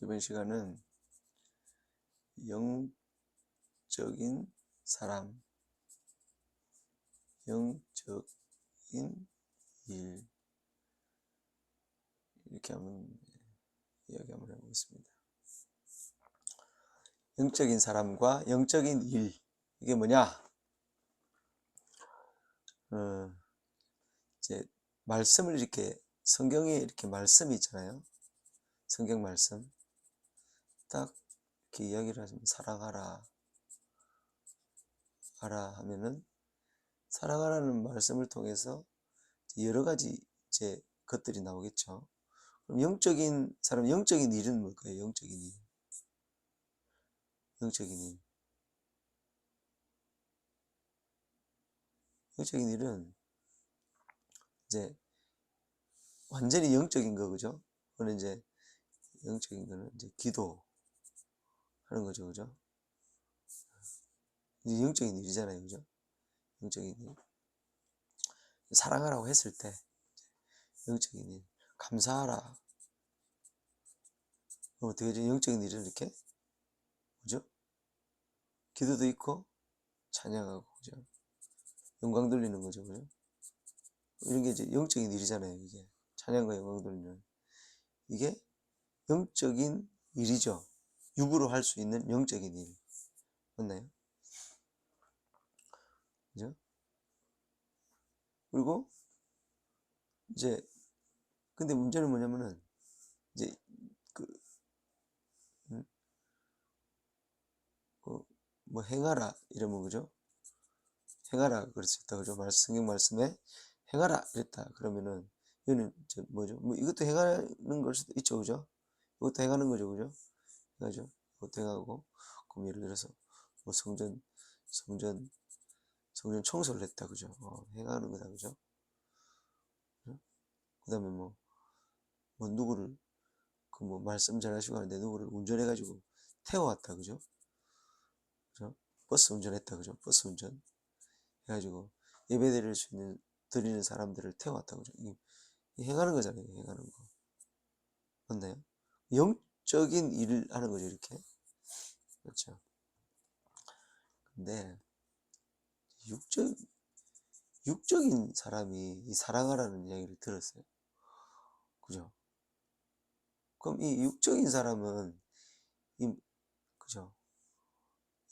이번 시간은 영적인 사람, 영적인 일, 이렇게 한번 이야기 한번 해보겠습니다. 영적인 사람과 영적인 일, 이게 뭐냐? 이제 말씀을 이렇게, 성경에 이렇게 말씀이 있잖아요. 성경 말씀. 딱 이렇게 이야기를 하시면 사랑하라 하면은, 사랑하라는 말씀을 통해서 여러 가지 이제 것들이 나오겠죠. 그럼 영적인 사람, 영적인 일은 뭘까요? 영적인 일. 영적인 일. 영적인 일은 이제 완전히 영적인 거, 그죠? 그거는 이제 영적인 거는 이제 기도하는 거죠, 그죠? 이제 영적인 일이잖아요, 그죠? 영적인 일. 사랑하라고 했을 때, 영적인 일. 감사하라. 그럼 어떻게 하죠? 영적인 일은 이렇게, 그죠? 기도도 있고, 찬양하고, 그죠? 영광 돌리는 거죠, 그죠? 이런 게 이제 영적인 일이잖아요, 이게. 찬양과 영광 돌리는. 이게 영적인 일이죠. 육으로 할 수 있는 영적인 일. 맞나요? 그죠? 그리고 이제 근데 문제는 뭐냐면은 이제 그, 뭐 행하라 이러면, 그죠? 행하라 그럴 수 있다, 그죠? 성경 말씀에 행하라 이랬다 그러면은 이거는 뭐죠? 뭐 이것도 행하는 걸 수도 있죠, 그죠? 이것도 행하는 거죠, 그죠? 행하죠. 이것도 행하고, 그럼 예를 들어서 뭐 성전 청소를 했다, 그죠? 행하는 거다, 그죠? 그 다음에 뭐 누구를 뭐 말씀 잘하시고 하는데 누구를 운전해가지고 태워왔다, 그죠? 그죠? 버스 운전했다, 그죠? 버스 운전 해가지고 예배 드리는 사람들을 태워왔다, 그죠? 이 행하는 거잖아요, 행하는 거. 맞나요? 영적인 일을 하는 거죠, 이렇게. 그렇죠? 근데 육적인 사람이 이 사랑하라는 이야기를 들었어요. 그죠? 그럼 이 육적인 사람은 그죠?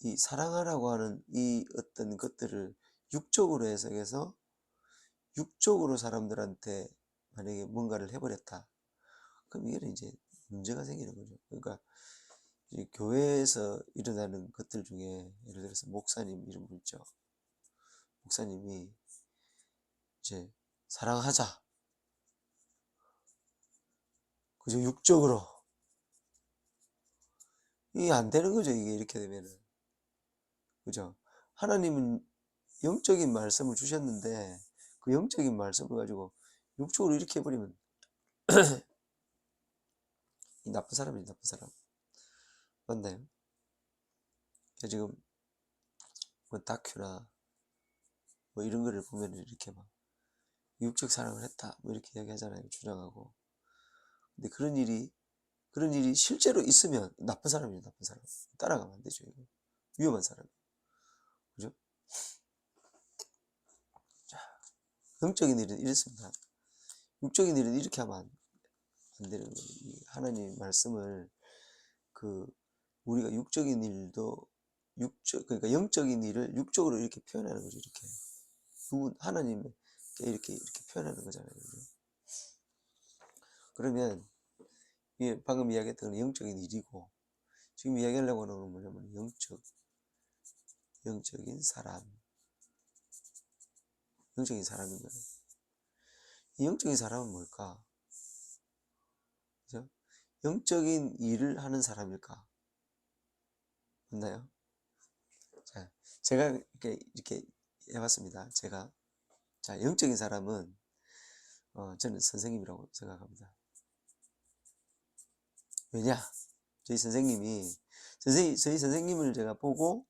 이 사랑하라고 하는 이 어떤 것들을 육적으로 해석해서 육적으로 사람들한테 만약에 뭔가를 해버렸다. 그럼 이게 이제 문제가 생기는 거죠. 그러니까 이제 교회에서 일어나는 것들 중에 예를 들어서 목사님 이런 분 있죠. 목사님이 이제 사랑하자. 그죠? 육적으로. 이게 안 되는 거죠. 이게 이렇게 되면은. 그죠? 하나님은 영적인 말씀을 주셨는데 그 영적인 말씀을 가지고 육적으로 이렇게 해버리면 이 나쁜 사람이지, 나쁜 사람. 맞나요? 지금 뭐 다큐나 뭐 이런 거를 보면 이렇게 막 육적 사랑을 했다 뭐 이렇게 이야기하잖아요, 주장하고. 근데 그런 일이 실제로 있으면 나쁜 사람이에요, 나쁜 사람. 따라가면 안 되죠, 이거. 위험한 사람. 그죠? 자, 영적인 일은 이렇습니다. 육적인 일은 이렇게 하면 안 되는 거예요. 하나님 말씀을 우리가 육적인 일도 그러니까 영적인 일을 육적으로 이렇게 표현하는 거죠, 이렇게. 하나님께 이렇게 표현하는 거잖아요. 그죠? 그러면 방금 이야기했던 건 영적인 일이고, 지금 이야기하려고 하는 건 뭐냐면 영적인 사람. 영적인 사람인 거예요. 이 영적인 사람은 뭘까? 그죠? 영적인 일을 하는 사람일까? 맞나요? 자, 제가 이렇게 해봤습니다. 자, 영적인 사람은, 저는 선생님이라고 생각합니다. 왜냐? 저희 선생님을 제가 보고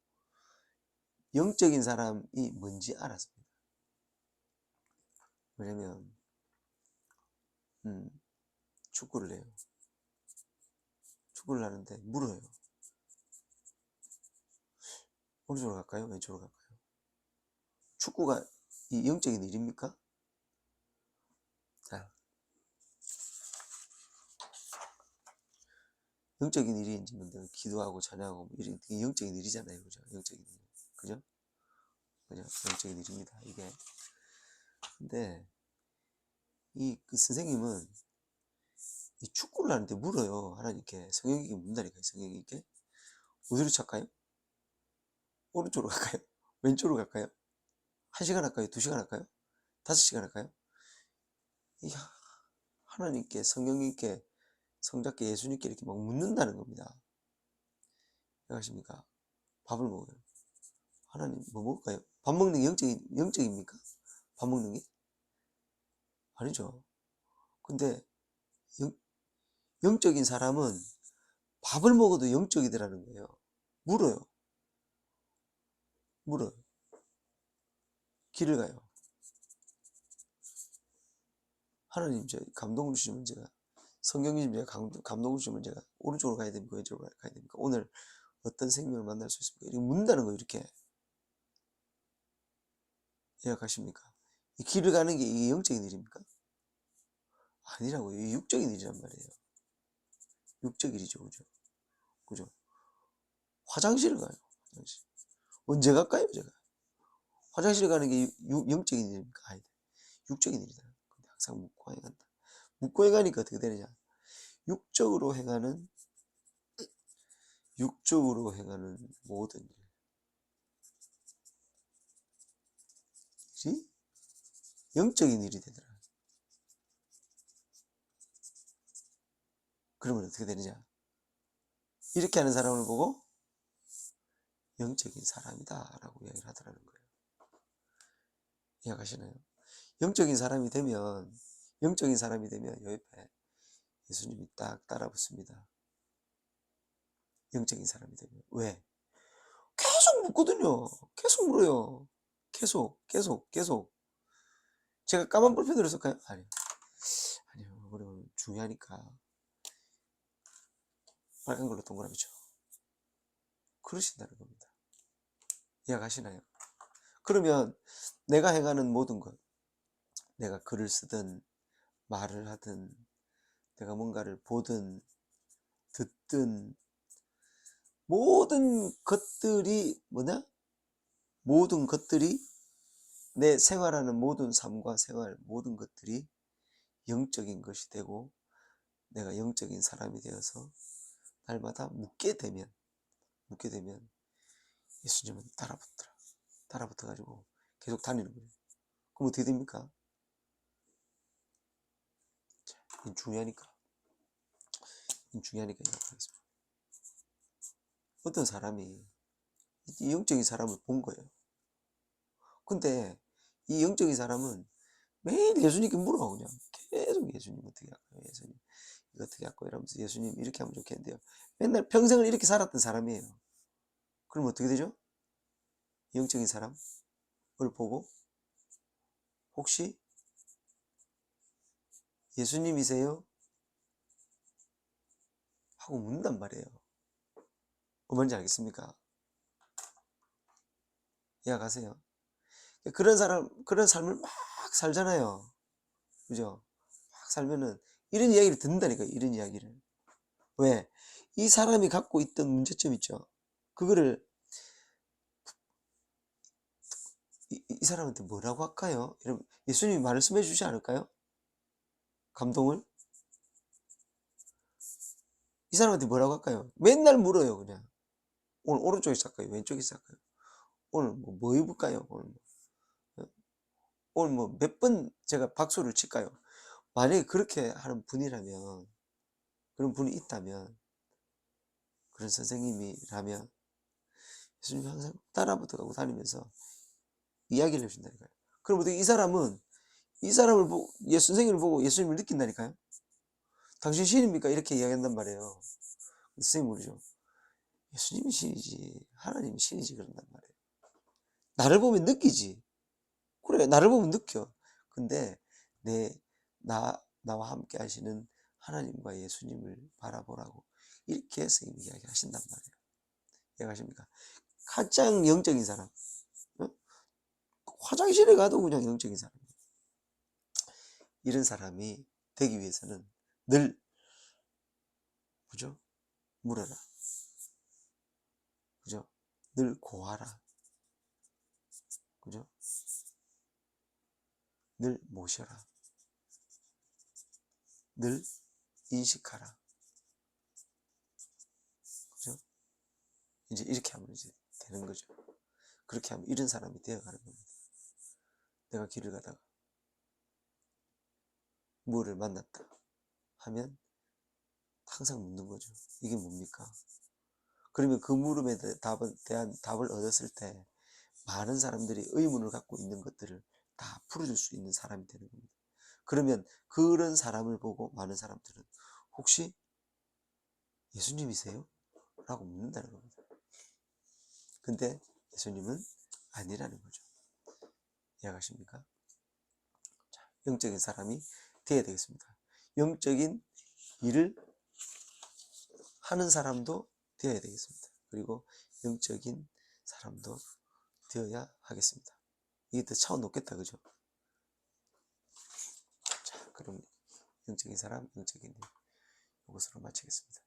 영적인 사람이 뭔지 알았습니다. 왜냐면, 축구를 해요. 축구를 하는데 물어요. 오른쪽으로 갈까요? 왼쪽으로 갈까요? 축구가 이 영적인 일입니까? 자, 영적인 일인지 뭔데 기도하고 찬양하고 이런 영적인 일이잖아요, 그죠? 영적인 일, 그죠? 그죠? 영적인 일입니다. 이게. 근데 그 선생님은 이 축구를 하는데 물어요, 하나님께. 성경에게 묻는다니까요. 성경에게 어디로 찰까요? 오른쪽으로 갈까요? 왼쪽으로 갈까요? 1시간 할까요? 2시간 할까요? 5시간 할까요? 이 하나님께, 성경님께, 성자께, 예수님께 이렇게 막 묻는다는 겁니다. 안녕하십니까? 밥을 먹어요. 하나님 뭐 먹을까요? 밥 먹는 게 영적입니까? 밥 먹는 게? 아니죠. 근데 영적인 사람은 밥을 먹어도 영적이더라는 거예요. 물어요. 길을 가요. 하나님 저 감동을 주시면 제가, 성경님 제가 감동을 주시면 제가 오른쪽으로 가야 됩니까? 왼쪽으로 가야 됩니까? 오늘 어떤 생명을 만날 수 있습니까? 이렇게 묻는다는 거예요. 이렇게. 예약하십니까? 이 길을 가는 게 이게 영적인 일입니까? 아니라고요. 이 육적인 일이란 말이에요. 육적 일이죠. 그죠? 화장실을 가요. 화장실. 언제 갈까요? 제가 화장실 가는 게 영적인 일입니까? 아니다. 육적인 일이다. 근데 항상 묻고 행한다. 묻고 행하니까 어떻게 되느냐? 육적으로 행하는 모든 일이 영적인 일이 되더라. 그러면 어떻게 되느냐? 이렇게 하는 사람을 보고 영적인 사람이다 라고 이야기를 하더라는 거예요. 이해가시나요? 영적인 사람이 되면 요 옆에 예수님이 딱 따라붙습니다. 영적인 사람이 되면. 왜? 계속 묻거든요. 계속 물어요. 계속. 제가 까만 볼펜으로 쓸까요? 아니요. 그러면 중요하니까 빨간 걸로 동그라미 쳐. 그러신다는 겁니다. 이해가시나요? 그러면 내가 행하는 모든 것, 내가 글을 쓰든 말을 하든 내가 뭔가를 보든 듣든 모든 것들이 모든 것들이 내 생활하는 모든 삶과 생활 모든 것들이 영적인 것이 되고 내가 영적인 사람이 되어서 날마다 묻게 되면 예수님은 따라붙어가지고 계속 다니는 거예요. 그럼 어떻게 됩니까? 자, 이건 중요하니까 이야기하겠습니다. 어떤 사람이 이 영적인 사람을 본 거예요. 근데 이 영적인 사람은 매일 예수님께 물어. 그냥 계속 예수님 어떻게 할까요? 예수님 이거 어떻게 할까요? 이러면서 예수님 이렇게 하면 좋겠는데요. 맨날 평생을 이렇게 살았던 사람이에요. 그럼 어떻게 되죠? 영적인 사람을 보고 혹시 예수님이세요? 하고 묻는단 말이에요. 뭔지 알겠습니까? 이해가세요? 그런 삶을 막 살잖아요. 그죠? 막 살면은 이런 이야기를 듣는다니까요. 이런 이야기를. 왜? 이 사람이 갖고 있던 문제점 있죠. 그거를 이 사람한테 뭐라고 할까요? 여러분, 예수님이 말씀해 주지 않을까요? 감동을? 이 사람한테 뭐라고 할까요? 맨날 물어요, 그냥. 오늘 오른쪽에 살까요? 왼쪽에 살까요? 오늘 뭐 입을까요? 오늘 뭐 몇 번 제가 박수를 칠까요? 만약에 그렇게 하는 분이라면, 그런 분이 있다면, 그런 선생님이라면, 예수님이 항상 따라붙어가고 다니면서 이야기를 해준다니까요. 그럼 어떻게 이 사람을 보고, 선생님을 보고 예수님을 느낀다니까요? 당신 신입니까? 이렇게 이야기한단 말이에요. 선생님 모르죠. 예수님이 신이지, 하나님이 신이지, 그런단 말이에요. 나를 보면 느끼지. 그래, 나를 보면 느껴. 근데 나와 함께 하시는 하나님과 예수님을 바라보라고 이렇게 선생님이 이야기하신단 말이에요. 이해가십니까? 가장 영적인 사람, 어? 화장실에 가도 그냥 영적인 사람, 이런 사람이 되기 위해서는 늘 그죠? 물어라, 그죠? 늘 고하라, 그죠? 늘 모셔라, 늘 인식하라, 그죠? 이제 이렇게 하면 이제 되는 거죠. 그렇게 하면 이런 사람이 되어가는 겁니다. 내가 길을 가다가 무엇을 만났다 하면 항상 묻는 거죠. 이게 뭡니까? 그러면 그 물음에 대한 답을 얻었을 때 많은 사람들이 의문을 갖고 있는 것들을 다 풀어줄 수 있는 사람이 되는 겁니다. 그러면 그런 사람을 보고 많은 사람들은 혹시 예수님이세요? 라고 묻는다는 겁니다. 근데 예수님은 아니라는 거죠. 이해가십니까? 자, 영적인 사람이 되어야 되겠습니다. 영적인 일을 하는 사람도 되어야 되겠습니다. 그리고 영적인 사람도 되어야 하겠습니다. 이게 더 차원 높겠다, 그죠? 자, 그럼 영적인 사람, 영적인 일, 이것으로 마치겠습니다.